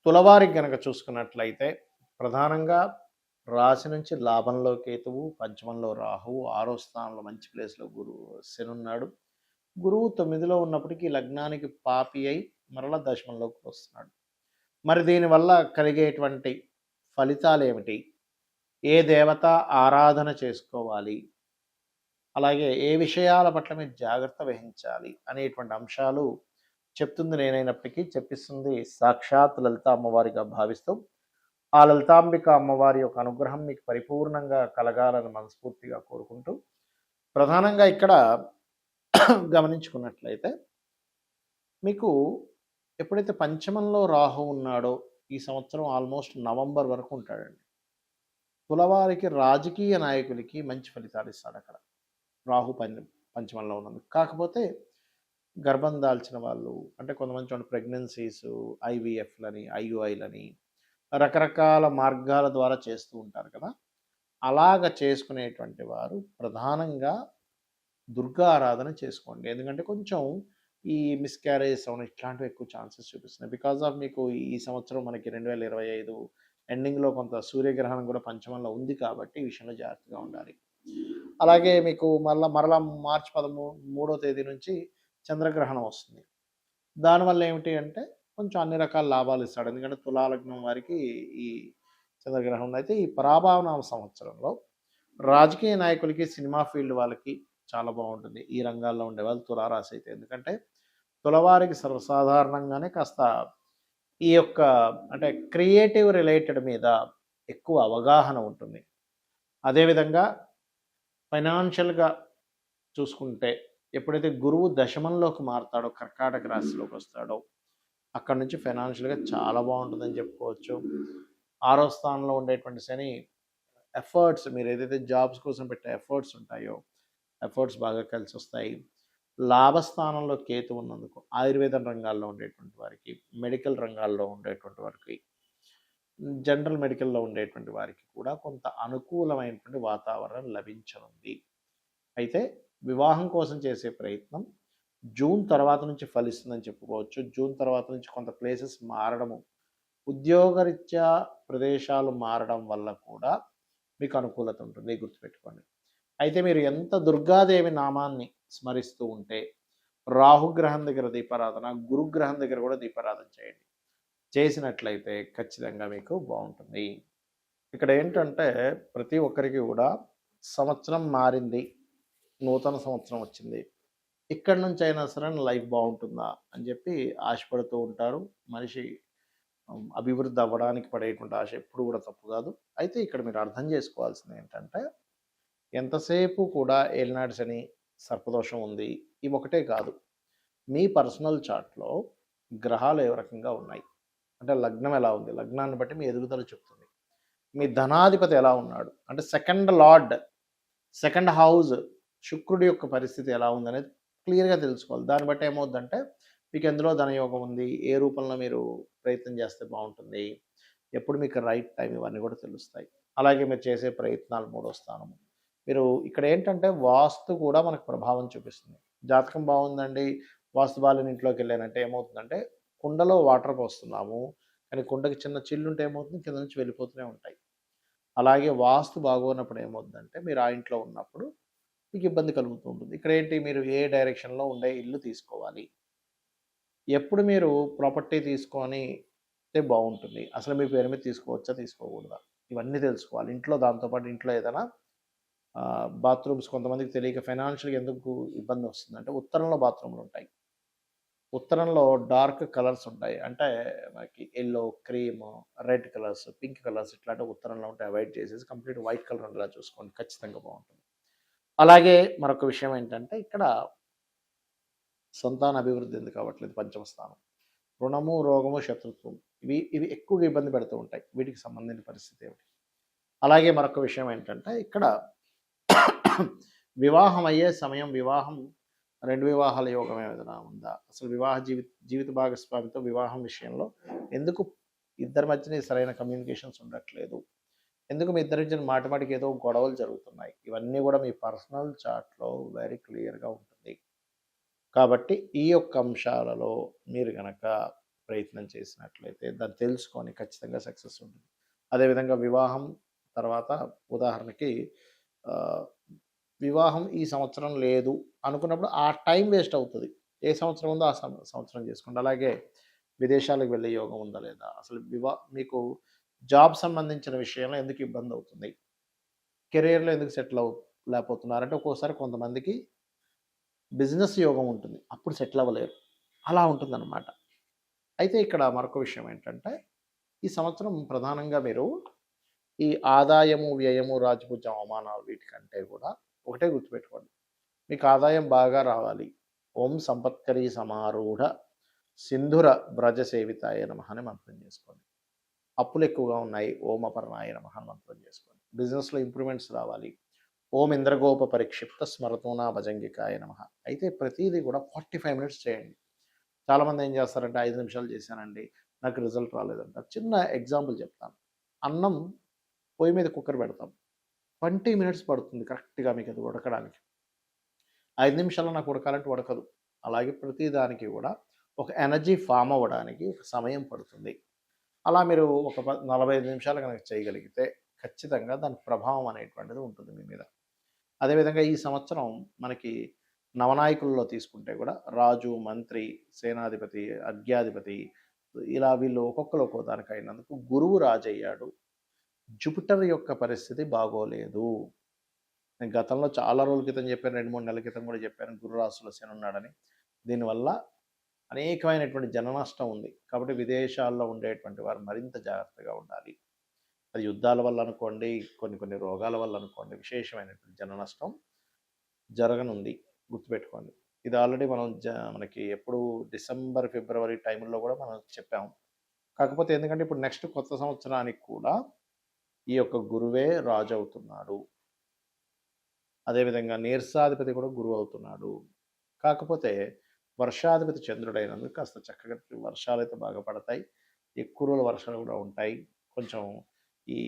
తులవారికి గనక చూసుకున్నట్లయితే ప్రధానంగా రాశి నుంచి లాభంలో కేతువు, పంచమంలో రాహువు, ఆరో స్థానంలో మంచి ప్లేస్‌లో శనున్నాడు. గురువు 9లో ఉన్నప్పటికీ లగ్నానికి పాపి అయి మరలా దశమంలోకి వస్తున్నాడు. మరి దీనివల్ల కలిగేటువంటి ఫలితాలేమిటి? ఏ దేవత ఆరాధన చేసుకోవాలి? అలాగే ఏ విషయాల పట్ల మీరు జాగ్రత్త వహించాలి అనేటువంటి అంశాలు చెప్తుంది నేనైనప్పటికీ చెప్పిస్తుంది సాక్షాత్ లలిత అమ్మవారిగా భావిస్తూ ఆ లలితాంబిక అమ్మవారి యొక్క అనుగ్రహం మీకు పరిపూర్ణంగా కలగాలని మనస్ఫూర్తిగా కోరుకుంటూ ప్రధానంగా ఇక్కడ గమనించుకున్నట్లయితే మీకు ఎప్పుడైతే పంచమంలో రాహు ఉన్నాడో ఈ సంవత్సరం ఆల్మోస్ట్ నవంబర్ వరకు ఉంటాడండి. తులవారికి రాజకీయ నాయకులకి మంచి ఫలితాలు ఇస్తాడు అక్కడ రాహు పంచమంలో ఉన్నందుకు. కాకపోతే గర్భం దాల్చిన వాళ్ళు అంటే కొంతమంది చూడండి ప్రెగ్నెన్సీస్, ఐవీఎఫ్లని, ఐయుఐలని రకరకాల మార్గాల ద్వారా చేస్తూ ఉంటారు కదా. అలాగ చేసుకునేటువంటి వారు ప్రధానంగా దుర్గా ఆరాధన చేసుకోండి. ఎందుకంటే కొంచెం ఈ మిస్‌క్యారేజెస్ అవ్వడం ఇట్లాంటివి ఎక్కువ ఛాన్సెస్ చూపిస్తున్నాయి. బికాజ్ ఆఫ్ మీకు ఈ సంవత్సరం మనకి 2025 ఎండింగ్‌లో కొంత సూర్యగ్రహణం కూడా పంచమంలో ఉంది కాబట్టి ఈ విషయంలో జాగ్రత్తగా ఉండాలి. అలాగే మీకు మరలా మార్చి 13వ తేదీ నుంచి చంద్రగ్రహణం వస్తుంది. దానివల్ల ఏమిటి అంటే కొంచెం అన్ని రకాల లాభాలు ఇస్తాడు. ఎందుకంటే తులా లగ్నం వారికి ఈ చంద్రగ్రహణం అయితే ఈ పరాభవనామ సంవత్సరంలో రాజకీయ నాయకులకి, సినిమా ఫీల్డ్ వాళ్ళకి చాలా బాగుంటుంది. ఈ రంగాల్లో ఉండేవాళ్ళు తులారాశి అయితే. ఎందుకంటే తులవారికి సర్వసాధారణంగానే కాస్త ఈ యొక్క అంటే క్రియేటివ్ రిలేటెడ్ మీద ఎక్కువ అవగాహన ఉంటుంది. అదేవిధంగా ఫైనాన్షియల్‌గా చూసుకుంటే ఎప్పుడైతే గురువు దశమంలోకి మారుతాడో, కర్కాటక రాశిలోకి వస్తాడో అక్కడి నుంచి ఫైనాన్షియల్‌గా చాలా బాగుంటుందని చెప్పుకోవచ్చు. ఆరో స్థానంలో ఉండేటువంటి శని ఎఫర్ట్స్ మీరు ఏదైతే జాబ్స్ కోసం పెట్టే ఎఫర్ట్స్ ఉంటాయో ఎఫర్ట్స్ బాగా కలిసి వస్తాయి. లాభస్థానంలో కేతు ఉన్నందుకు ఆయుర్వేదం రంగాల్లో ఉండేటువంటి వారికి, మెడికల్ రంగాల్లో ఉండేటువంటి వారికి, జనరల్ మెడికల్‌లో ఉండేటువంటి వారికి కూడా కొంత అనుకూలమైనటువంటి వాతావరణం లభించనుంది. అయితే వివాహం కోసం చేసే ప్రయత్నం జూన్ తర్వాత నుంచి ఫలిస్తుందని చెప్పుకోవచ్చు. జూన్ తర్వాత నుంచి కొంత ప్లేసెస్ మారడము, ఉద్యోగరీత్యా ప్రదేశాలు మారడం వల్ల కూడా మీకు అనుకూలత ఉంటుంది, గుర్తుపెట్టుకోండి. అయితే మీరు ఎంత దుర్గాదేవి నామాన్ని స్మరిస్తూ ఉంటే రాహుగ్రహం దగ్గర దీపారాధన, గురుగ్రహం దగ్గర కూడా దీపారాధన చేయండి. చేసినట్లయితే ఖచ్చితంగా మీకు బాగుంటుంది. ఇక్కడ ఏంటంటే ప్రతి ఒక్కరికి కూడా సంవత్సరం మారింది, నూతన సంవత్సరం వచ్చింది, ఇక్కడి నుంచి అయినా సరే లైఫ్ బాగుంటుందా అని చెప్పి ఆశపడుతూ ఉంటారు. మనిషి అభివృద్ధి అవ్వడానికి పడేటువంటి ఆశ ఎప్పుడు కూడా తప్పు కాదు. అయితే ఇక్కడ మీరు అర్థం చేసుకోవాల్సింది ఏంటంటే ఎంతసేపు కూడా ఏలినాటి శని, సర్పదోషం ఉంది, ఇవి ఒకటే కాదు. మీ పర్సనల్ చార్ట్లో గ్రహాలు ఏ రకంగా ఉన్నాయి అంటే లగ్నం ఎలా ఉంది, లగ్నాన్ని బట్టి మీ ఎదుగుదల చెప్తుంది. మీ ధనాధిపతి ఎలా ఉన్నాడు అంటే సెకండ్ లార్డ్, సెకండ్ హౌస్ శుక్రుడి యొక్క పరిస్థితి ఎలా ఉందనేది క్లియర్గా తెలుసుకోవాలి. దాన్ని బట్టి ఏమవుద్దంటే మీకు ఎందులో ధనయోగం ఉంది, ఏ రూపంలో మీరు ప్రయత్నం చేస్తే బాగుంటుంది, ఎప్పుడు మీకు రైట్ టైం, ఇవన్నీ కూడా తెలుస్తాయి. అలాగే మీరు చేసే ప్రయత్నాలు మూడో స్థానము. మీరు ఇక్కడ ఏంటంటే వాస్తు కూడా మనకు ప్రభావం చూపిస్తుంది. జాతకం బాగుందండి, వాస్తు బాలేని ఇంట్లోకి వెళ్ళానంటే ఏమవుతుందంటే కుండలో వాటర్ పోస్తున్నాము కానీ కుండకి చిన్న చిల్లు ఉంటే ఏమవుతుంది, కింద నుంచి వెళ్ళిపోతూనే ఉంటాయి. అలాగే వాస్తు బాగోనప్పుడు ఏమవుతుందంటే మీరు ఆ ఇంట్లో ఉన్నప్పుడు మీకు ఇబ్బంది కలుగుతూ ఉంటుంది. ఇక్కడ ఏంటి, మీరు ఏ డైరెక్షన్లో ఉండే ఇల్లు తీసుకోవాలి, ఎప్పుడు మీరు ప్రాపర్టీ తీసుకొని బాగుంటుంది, అసలు మీ పేరు మీద తీసుకోవచ్చా తీసుకోకూడదా, ఇవన్నీ తెలుసుకోవాలి. ఇంట్లో దాంతోపాటు ఇంట్లో ఏదైనా బాత్రూమ్స్ కొంతమందికి తెలియక ఫైనాన్షియల్గా ఎందుకు ఇబ్బంది వస్తుందంటే ఉత్తరంలో బాత్రూమ్లు ఉంటాయి, ఉత్తరంలో డార్క్ కలర్స్ ఉంటాయి, అంటే మనకి yellow, cream, red colours, pink colours ఇట్లాంటి ఉత్తరంలో ఉంటే అవాయిడ్ చేసేసి కంప్లీట్ వైట్ కలర్ ఉండేలా చూసుకోండి, ఖచ్చితంగా బాగుంటుంది. అలాగే మరొక విషయం ఏంటంటే ఇక్కడ సంతాన అభివృద్ధి ఎందుకు అవ్వట్లేదు, పంచమ స్థానం, రుణము, రోగము, శత్రుత్వం, ఇవి ఎక్కువగా ఇబ్బంది పెడుతూ ఉంటాయి. వీటికి సంబంధించిన పరిస్థితి ఏమిటి. అలాగే మరొక విషయం ఏంటంటే ఇక్కడ వివాహం అయ్యే సమయం, వివాహం 2 వివాహాల యోగం ఏదైనా ఉందా, అసలు వివాహ జీవిత భాగస్వామితో వివాహం విషయంలో ఎందుకు ఇద్దరి మధ్యన సరైన కమ్యూనికేషన్స్ ఉండట్లేదు, ఎందుకు మీ ఇద్దరి మధ్యన మాటిమాటికి ఏదో గొడవలు జరుగుతున్నాయి, ఇవన్నీ కూడా మీ పర్సనల్ చార్ట్లో వెరీ క్లియర్గా ఉంటుంది. కాబట్టి ఈ యొక్క అంశాలలో మీరు కనుక ప్రయత్నం చేసినట్లయితే దాన్ని తెలుసుకొని ఖచ్చితంగా సక్సెస్ ఉంటుంది. అదేవిధంగా వివాహం తర్వాత ఉదాహరణకి ఆహ్, వివాహం ఈ సంవత్సరం లేదు అనుకున్నప్పుడు ఆ టైం వేస్ట్ అవుతది. ఏ సంవత్సరం ఉందో ఆ సంవత్సరం చేసుకోండి. అలాగే విదేశాలకు వెళ్ళే యోగం ఉందా లేదా? అసలు మీకు జాబ్ సంబంధించిన విషయంలో ఎందుకు ఇబ్బందవుతుంది? కెరియర్‌లో ఎందుకు సెటిల్ లేకపోతున్నారంటే ఒక్కోసారి కొంతమందికి బిజినెస్ యోగం ఉంటుంది. అప్పుడు సెటిల్ అవ్వలేరు. అలా ఉంటుందన్నమాట. అయితే ఇక్కడ మరొక విషయం ఏంటంటే, ఈ సంవత్సరం ప్రధానంగా మీరు ఈ ఆదాయము, వ్యయము, రాజపూజ్యం, అవమానాలు వీటికంటే కూడా ఒకటే గుర్తుపెట్టుకోండి. మీకు ఆదాయం బాగా రావాలి. ఓం సంపత్కరీ సమారూఢ సింధుర వ్రజ సేవితాయ నమః అని మంత్రం చేసుకోండి. అప్పులు ఎక్కువగా ఉన్నాయి. ఓం అపర్ణాయ నమః అని మంత్రం చేసుకోండి. బిజినెస్‌లో ఇంప్రూవ్‌మెంట్స్ రావాలి. ఓం ఇంద్రగోప పరిక్షిప్త స్మరతోనా భజంగికాయ నమః. అయితే ప్రతీది కూడా 45 మినిట్స్ చేయండి. చాలామంది ఏం చేస్తారంటే 5 నిమిషాలు చేశానండి. నాకు రిజల్ట్ రాలేదంటారు. చిన్న ఎగ్జాంపుల్ చెప్తాను. అన్నం పొయ్యి మీద కుక్కర్ పెడతాం. 20 మినిట్స్ పడుతుంది కరెక్ట్‌గా మీకది ఉడకడానికి. 5 నిమిషాల్లో నాకు ఉడకాలంటే ఉడకదు. అలాగే ప్రతి దానికి కూడా ఒక ఎనర్జీ ఫార్మ్ అవ్వడానికి ఒక సమయం పడుతుంది. అలా మీరు ఒక 45 నిమిషాలు గనక చేయగలిగితే ఖచ్చితంగా దాని ప్రభావం అనేటువంటిది ఉంటుంది మీ మీద. అదేవిధంగా ఈ సంవత్సరం మనకి నవనాయకుల్లో తీసుకుంటే కూడా రాజు, మంత్రి, సేనాధిపతి, అర్ఘ్యాధిపతి ఇలా వీళ్ళు ఒక్కొక్కరు ఒక్కో దానికైనందుకు గురువు రాజయ్యాడు. జూపిటర్ యొక్క పరిస్థితి బాగోలేదు. నేను గతంలో చాలా రోజుల క్రితం చెప్పాను. 2, 3 నెలల క్రితం కూడా చెప్పాను. గురు రాశిలో శని ఉన్నాడని. దీనివల్ల అనేకమైనటువంటి జననష్టం ఉంది. కాబట్టి విదేశాల్లో ఉండేటువంటి వారు మరింత జాగ్రత్తగా ఉండాలి. అది యుద్ధాల వల్ల అనుకోండి, కొన్ని కొన్ని రోగాల వల్ల అనుకోండి, విశేషమైనటువంటి జననష్టం జరగనుంది. గుర్తుపెట్టుకోండి. ఇది ఆల్రెడీ మనం మనకి ఎప్పుడు డిసెంబర్, ఫిబ్రవరి టైంలో కూడా మనం చెప్పాము. కాకపోతే ఎందుకంటే ఇప్పుడు నెక్స్ట్ కొత్త సంవత్సరానికి కూడా ఈ యొక్క గురువే రాజు అవుతున్నాడు. అదేవిధంగా నీరసాధిపతి కూడా గురువు అవుతున్నాడు. కాకపోతే వర్షాధిపతి చంద్రుడైనందుకు కాస్త చక్కగా వర్షాలైతే బాగా పడతాయి. ఎక్కువ రోజుల వర్షాలు కూడా ఉంటాయి. కొంచెం ఈ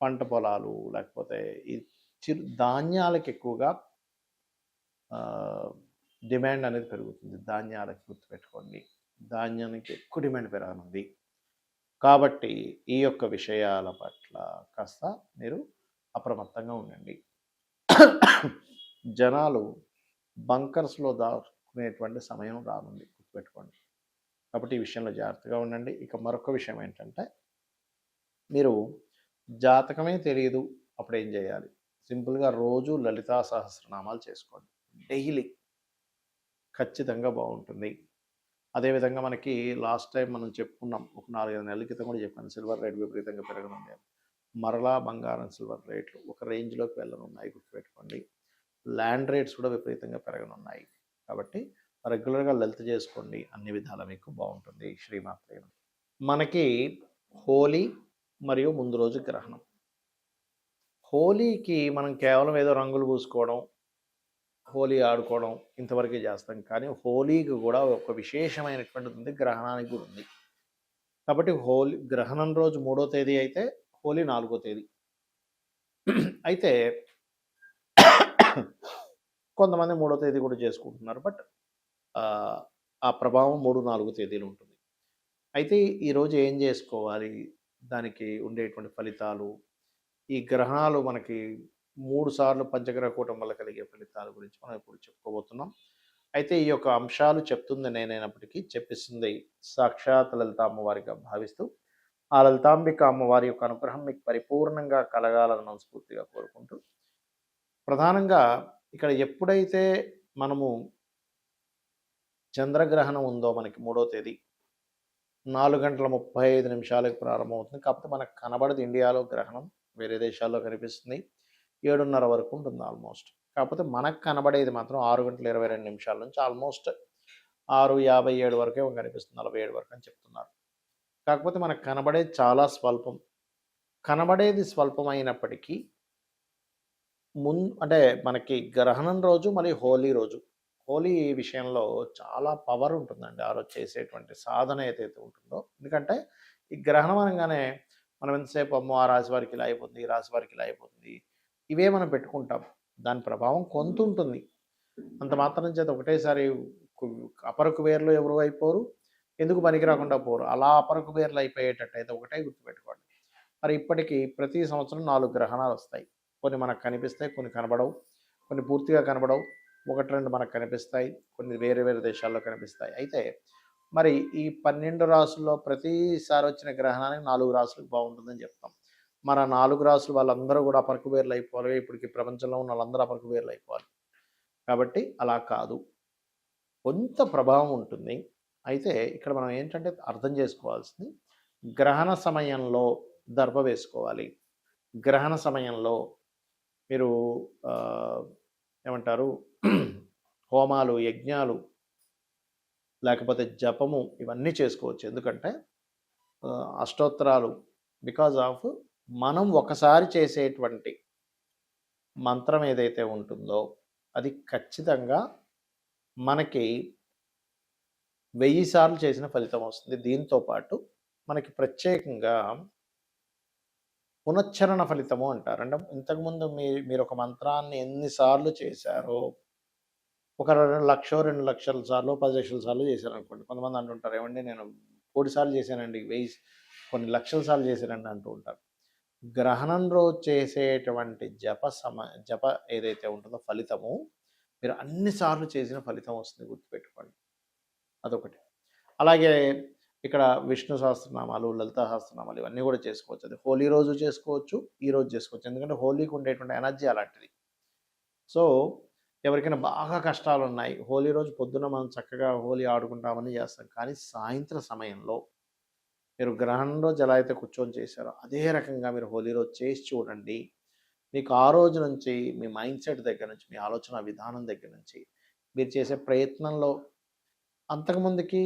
పంట పొలాలు లేకపోతే ఈ ధాన్యాలకు ఎక్కువగా డిమాండ్ అనేది పెరుగుతుంది. ధాన్యాలకు గుర్తుపెట్టుకోండి. ధాన్యానికి ఎక్కువ డిమాండ్ పెరగనుంది. కాబట్టి ఈ యొక్క విషయాల పట్ల కాస్త మీరు అప్రమత్తంగా ఉండండి. జనాలు బంకర్స్‌లో దాక్కునేటువంటి సమయం రానుంది. గుర్తుపెట్టుకోండి. కాబట్టి ఈ విషయంలో జాగ్రత్తగా ఉండండి. ఇక మరొక విషయం ఏంటంటే, మీరు జాతకమే తెలీదు అప్పుడేం చేయాలి? సింపుల్‌గా రోజు లలితా సహస్రనామాలు చేసుకోండి. డైలీ ఖచ్చితంగా బాగుంటుంది. అదేవిధంగా మనకి లాస్ట్ టైం మనం చెప్పుకున్నాం. ఒక 4, 5 నెలల క్రితం కూడా చెప్పాను. సిల్వర్ రేట్ విపరీతంగా పెరగనుంది. మరలా బంగారం, సిల్వర్ రేట్లు ఒక రేంజ్‌లోకి వెళ్ళనున్నాయి. గుర్తుపెట్టుకోండి. ల్యాండ్ రేట్స్ కూడా విపరీతంగా పెరగనున్నాయి. కాబట్టి రెగ్యులర్‌గా లలిత చేసుకోండి. అన్ని విధాలా మీకు బాగుంటుంది. శ్రీమాత్రే నమః. మనకి హోలీ మరియు ముందు రోజు గ్రహణం. హోలీకి మనం కేవలం ఏదో రంగులు పూసుకోవడం, హోలీ ఆడుకోవడం ఇంతవరకే చేస్తాం. కానీ హోలీకి కూడా ఒక విశేషమైనటువంటిది ఉంది. గ్రహణానికి కూడా ఉంది. కాబట్టి హోలీ గ్రహణం రోజు 3వ తేదీ అయితే హోలీ 4వ తేదీ. అయితే కొంతమంది 3వ తేదీ కూడా చేసుకుంటున్నారు. బట్ ఆ ప్రభావం 3, 4 తేదీలు ఉంటుంది. అయితే ఈరోజు ఏం చేసుకోవాలి? దానికి ఉండేటువంటి ఫలితాలు, ఈ గ్రహణాలు మనకి 3 సార్లు పంచగ్రహ కూటం వల్ల కలిగే ఫలితాల గురించి మనం ఇప్పుడు చెప్పుకోబోతున్నాం. అయితే ఈ యొక్క అంశాలు చెప్తుంది నేనైనప్పటికీ చెప్పిస్తుంది సాక్షాత్ లలిత అమ్మవారిగా భావిస్తూ, ఆ లలితాంబిక అమ్మవారి యొక్క అనుగ్రహం మీకు పరిపూర్ణంగా కలగాలని మనస్ఫూర్తిగా కోరుకుంటూ, ప్రధానంగా ఇక్కడ ఎప్పుడైతే మనము చంద్రగ్రహణం ఉందో మనకి 3వ తేదీ 4:35 ప్రారంభమవుతుంది. కాకపోతే మనకు కనబడదు ఇండియాలో గ్రహణం. వేరే దేశాల్లో కనిపిస్తుంది. 7:30 వరకు ఉంటుంది ఆల్మోస్ట్. కాకపోతే మనకు కనబడేది మాత్రం 6:22 నుంచి ఆల్మోస్ట్ 6:57 వరకే కనిపిస్తుంది. 47 వరకు అని చెప్తున్నారు. కాకపోతే మనకు కనబడేది చాలా స్వల్పం. కనబడేది స్వల్పమైనప్పటికీ అంటే మనకి గ్రహణం రోజు మరియు హోలీ రోజు. హోలీ విషయంలో చాలా పవర్ ఉంటుందండి. ఆ రోజు చేసేటువంటి సాధన ఏదైతే ఉంటుందో. ఎందుకంటే ఈ గ్రహణం అనగానే మనం ఎంతసేపు అమ్మో ఆ రాశి వారికి ఇలా అయిపోతుంది, ఈ రాశి వారికి ఇలా అయిపోతుంది. ఇవే మనం పెట్టుకుంటాం. దాని ప్రభావం కొంత ఉంటుంది. అంత మాత్రం చేత ఒకటేసారి అపర కుబేరులు ఎవరు అయిపోరు. ఎందుకు పనికి రాకుండా పోరు. అలా అపర కుబేరులు అయిపోయేటట్టయితే ఒకటే గుర్తుపెట్టుకోండి. మరి ఇప్పటికి ప్రతి సంవత్సరం 4 గ్రహణాలొస్తాయి. కొన్ని మనకు కనిపిస్తాయి, కొన్ని కనబడవు. కొన్ని పూర్తిగా కనబడవు. 1, 2 మనకు కనిపిస్తాయి. కొన్ని వేరే వేరే దేశాల్లో కనిపిస్తాయి. అయితే మరి ఈ 12 రాసుల్లో ప్రతిసారి వచ్చిన గ్రహణానికి 4 రాసులకు బావుంటుందని చెప్తాం. మరి ఆ 4 రాసులు వాళ్ళందరూ కూడా అపర కుబేరులు అయిపోవాలి. ఇప్పటికి ప్రపంచంలో ఉన్న వాళ్ళందరూ అపర కుబేరులు అయిపోవాలి. కాబట్టి అలా కాదు. కొంత ప్రభావం ఉంటుంది. అయితే ఇక్కడ మనం ఏంటంటే అర్థం చేసుకోవాల్సింది గ్రహణ సమయంలో దర్భ వేసుకోవాలి. గ్రహణ సమయంలో మీరు ఏమంటారు హోమాలు, యజ్ఞాలు లేకపోతే జపము ఇవన్నీ చేసుకోవచ్చు. ఎందుకంటే అష్టోత్తరాలు బికాజ్ ఆఫ్ మనం ఒకసారి చేసేటువంటి మంత్రం ఏదైతే ఉంటుందో అది ఖచ్చితంగా మనకి 1000 సార్లు చేసిన ఫలితం వస్తుంది. దీంతో పాటు మనకి ప్రత్యేకంగా పునశ్చరణ ఫలితము అంటారు. అంటే ఇంతకుముందు మీరు ఒక మంత్రాన్ని ఎన్ని సార్లు చేశారో, ఒక 1,00,000 2,00,000 సార్లు 10,00,000 సార్లు చేశారనుకోండి. కొంతమంది అంటుంటారు, ఏమండి నేను 1,00,00,000 సార్లు చేశానండి, 1000 కొన్ని లక్షల సార్లు చేశానండి అంటూ ఉంటారు. గ్రహణం రోజు చేసేటువంటి జప ఏదైతే ఉంటుందో ఫలితము మీరు అన్ని సార్లు చేసిన ఫలితం వస్తుంది, గుర్తుపెట్టుకోండి. అదొకటి. అలాగే ఇక్కడ విష్ణు సహస్రనామాలు, లలితా సహస్రనామాలు ఇవన్నీ కూడా చేసుకోవచ్చు. అది హోలీ రోజు చేసుకోవచ్చు, ఈ రోజు చేసుకోవచ్చు. ఎందుకంటే హోలీకి ఉండేటువంటి ఎనర్జీ అలాంటిది. సో ఎవరికైనా బాగా కష్టాలున్నాయి, హోలీ రోజు పొద్దున మనం చక్కగా హోలీ ఆడుకుంటామని చేస్తాం. కానీ సాయంత్రం సమయంలో మీరు గ్రహణం రోజు ఎలా అయితే కూర్చొని చేశారో అదే రకంగా మీరు హోలీ రోజు చేసి చూడండి. మీకు ఆ రోజు నుంచి మీ మైండ్ సెట్ దగ్గర నుంచి, మీ ఆలోచన విధానం దగ్గర నుంచి, మీరు చేసే ప్రయత్నంలో అంతకుముందుకి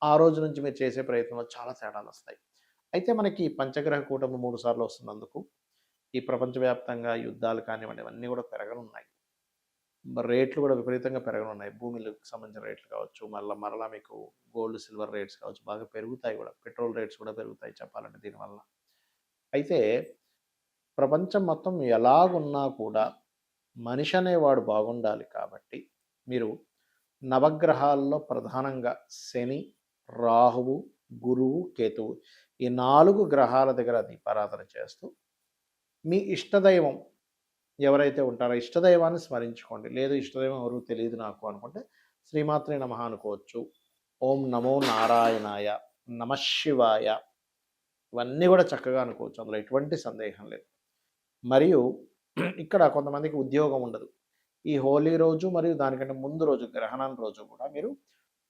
ఆ రోజు నుంచి మీరు చేసే ప్రయత్నంలో చాలా తేడాలొస్తాయి. అయితే మనకి పంచగ్రహ కూటమి 3 సార్లు వస్తున్నందుకు ఈ ప్రపంచవ్యాప్తంగా యుద్ధాలు కానివ్వండి ఇవన్నీ కూడా పెరగనున్నాయి. రేట్లు కూడా విపరీతంగా పెరగనున్నాయి. భూమిలకు సంబంధించిన రేట్లు కావచ్చు, మరలా మీకు గోల్డ్, సిల్వర్ రేట్స్ కావచ్చు బాగా పెరుగుతాయి కూడా. పెట్రోల్ రేట్స్ కూడా పెరుగుతాయి చెప్పాలంటే దీనివల్ల. అయితే ప్రపంచం మొత్తం ఎలాగున్నా కూడా మనిషి అనేవాడు బాగుండాలి కాబట్టి మీరు నవగ్రహాల్లో ప్రధానంగా శని, రాహువు, గురువు, కేతువు ఈ 4 గ్రహాల దగ్గర దీపారాధన చేస్తూ మీ ఇష్టదైవం ఎవరైతే ఉంటారో ఇష్టదైవాన్ని స్మరించుకోండి. లేదు ఇష్టదైవం ఎవరు తెలియదు నాకు అనుకుంటే శ్రీమాత్రే నమః అనుకోవచ్చు. ఓం నమో నారాయణాయ, నమఃశివాయ ఇవన్నీ కూడా చక్కగా అనుకోవచ్చు. అందులో ఎటువంటి సందేహం లేదు. మరియు ఇక్కడ కొంతమందికి ఉద్యోగం ఉండదు. ఈ హోలీ రోజు మరియు దానికంటే ముందు రోజు గ్రహణం రోజు కూడా మీరు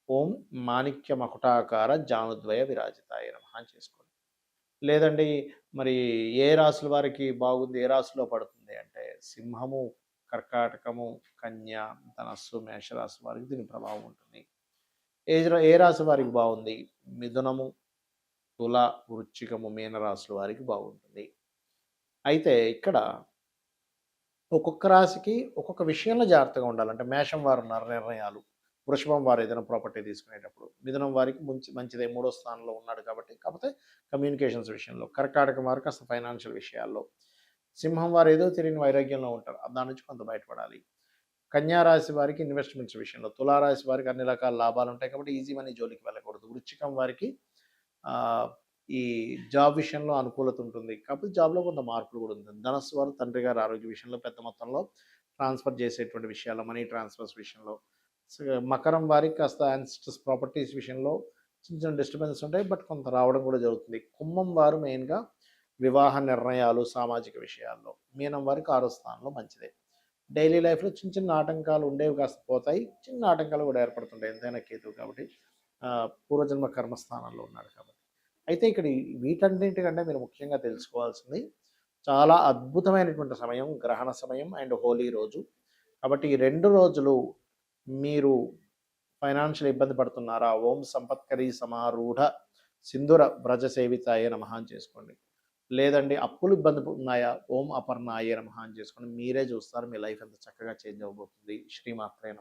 ఓం మాణిక్య మకుటాకార జానుద్వయ విరాజితాయ నమః అని చేసుకోండి. లేదండి మరి ఏ రాశుల వారికి బాగుంది, ఏ రాశిలో పడుతుంది అంటే సింహము, కర్కాటకము, కన్య, ధనస్సు, మేషరాశి వారికి దీని ప్రభావం ఉంటుంది. ఏ రాశి వారికి బాగుంది, మిథునము, తుల, వృశ్చికము, మీనరాశుల వారికి బాగుంటుంది. అయితే ఇక్కడ ఒక్కొక్క రాశికి ఒక్కొక్క విషయంలో జాగ్రత్తగా ఉండాలి. అంటే మేషం వారు ఉన్నారు నిర్ణయాలు, వృషభం వారు ఏదైనా ప్రాపర్టీ తీసుకునేటప్పుడు, మిథునం వారికి మంచిదే 3వ స్థానంలో ఉన్నాడు కాబట్టి కాకపోతే కమ్యూనికేషన్స్ విషయంలో, కర్కాటకం వారు కాస్త ఫైనాన్షియల్ విషయాల్లో, సింహం వారు ఏదో తెలియని వైరాగ్యంలో ఉంటారు, దాని నుంచి కొంత బయటపడాలి. కన్యా రాశి వారికి ఇన్వెస్ట్మెంట్స్ విషయంలో, తులారాశి వారికి అన్ని రకాల లాభాలు ఉంటాయి కాబట్టి ఈజీ మనీ జోలికి వెళ్ళకూడదు. వృశ్చికం వారికి ఈ జాబ్ విషయంలో అనుకూలత ఉంటుంది కాకపోతే జాబ్లో కొంత మార్పులు కూడా ఉంటుంది. ధనస్సు వారు తండ్రి గారి ఆరోగ్య విషయంలో పెద్ద మొత్తంలో ట్రాన్స్ఫర్ చేసేటువంటి విషయాల్లో, మనీ ట్రాన్స్ఫర్స్ విషయంలో. మకరం వారికి కాస్త యాన్సిస్టర్స్ ప్రాపర్టీస్ విషయంలో చిన్న చిన్న డిస్టర్బెన్స్ ఉంటాయి, బట్ కొంత రావడం కూడా జరుగుతుంది. కుంభం వారు మెయిన్గా వివాహ నిర్ణయాలు, సామాజిక విషయాల్లో. మీనం వారికి 6వ స్థానంలో మంచిదే. డైలీ లైఫ్లో చిన్న చిన్న ఆటంకాలు ఉండేవి కాస్త పోతాయి, చిన్న ఆటంకాలు కూడా ఏర్పడుతుంటాయి. ఎంతైనా కేతువు కాబట్టి పూర్వజన్మ కర్మస్థానంలో ఉన్నాడు కాబట్టి. అయితే ఇక్కడ వీటన్నింటికంటే మీరు ముఖ్యంగా తెలుసుకోవాల్సింది చాలా అద్భుతమైనటువంటి సమయం గ్రహణ సమయం అండ్ హోలీ రోజు. కాబట్టి ఈ 2 రోజులు మీరు ఫైనాన్షియల్ ఇబ్బంది పడుతున్నారా, ఓం సంపత్కరీ సమారూఢ సింధుర వ్రజ సేవితాయ నమః అని చేసుకోండి. లేదండి అప్పులు ఇబ్బంది ఉన్నాయా, ఓం అపర్ణాయ నమః అని చేసుకోండి. మీరే చూస్తారు మీ లైఫ్ ఎంత చక్కగా చేంజ్ అవబోతుంది. శ్రీమాత్రే నమః.